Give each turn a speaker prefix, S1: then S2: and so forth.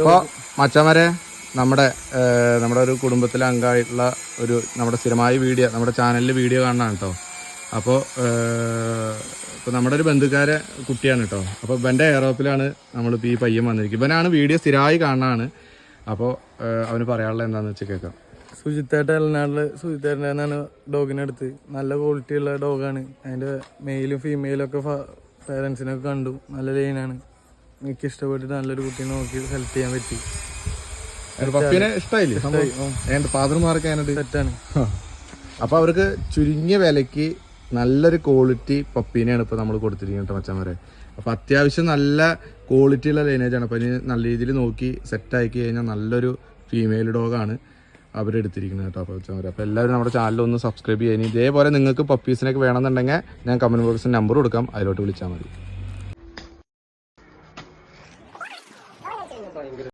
S1: അപ്പോൾ മച്ചാമാരെ നമ്മുടെ ഒരു കുടുംബത്തിലെ അംഗമായിട്ടുള്ള നമ്മുടെ സ്ഥിരമായ വീഡിയോ നമ്മുടെ ചാനലിൽ വീഡിയോ കാണാനാണ് കേട്ടോ. അപ്പോൾ ഇപ്പോൾ നമ്മുടെ ഒരു ബന്ധുക്കാരെ കുട്ടിയാണ് കേട്ടോ. അപ്പോൾ ഇവൻ്റെ എയറോപ്പിലാണ് നമ്മളിപ്പോൾ ഈ പയ്യൻ വന്നിരിക്കുന്നത്. ഇവനാണ് വീഡിയോ സ്ഥിരമായി കാണാനാണ്. അപ്പോൾ അവന് പറയാനുള്ളത് എന്താണെന്ന് വെച്ച് കേൾക്കാം.
S2: സുജിത്തേട്ട എലനാടില് സുജിത്തേട്ടനാണ് ഡോഗിനടുത്ത്. നല്ല ക്വാളിറ്റിയുള്ള ഡോഗാണ്. അതിൻ്റെ മെയിലും ഫീമെയിലും ഒക്കെ പേരൻസിനൊക്കെ കണ്ടു. നല്ല ലൈനാണ്. എനിക്ക് ഇഷ്ടപ്പെട്ടിട്ട് നല്ലൊരു കുട്ടീനെ നോക്കി സെലക്ട് ചെയ്യാൻ പറ്റി.
S1: പപ്പീനെ ഇഷ്ടമായില്ലേ? ഫാദർമാർക്ക്
S2: സെറ്റാണ്.
S1: അപ്പോൾ അവർക്ക് ചുരുങ്ങിയ വിലയ്ക്ക് നല്ലൊരു ക്വാളിറ്റി പപ്പീനെയാണ് ഇപ്പോൾ നമ്മൾ കൊടുത്തിരിക്കുന്നത് മച്ചന്മാരെ. അപ്പോൾ അത്യാവശ്യം നല്ല ക്വാളിറ്റിയുള്ള ലൈനേജാണ്. അപ്പോൾ അതിന് നല്ല രീതിയിൽ നോക്കി സെറ്റാക്കി കഴിഞ്ഞാൽ നല്ലൊരു ഫീമെയിൽ ഡോഗാണ് അവരെടുത്തിരിക്കുന്നത് കേട്ടോ. അപ്പോൾ മച്ചന്മാരെ, അപ്പോൾ എല്ലാവരും നമ്മുടെ ചാനലൊന്ന് സബ്സ്ക്രൈബ് ചെയ്യാൻ. ഇതേപോലെ നിങ്ങൾക്ക് പപ്പീസിനൊക്കെ വേണമെന്നുണ്ടെങ്കിൽ ഞാൻ കമൻറ്റ് ബോക്സിൽ നമ്പർ കൊടുക്കാം, അതിലോട്ട് വിളിച്ചാൽ മതി.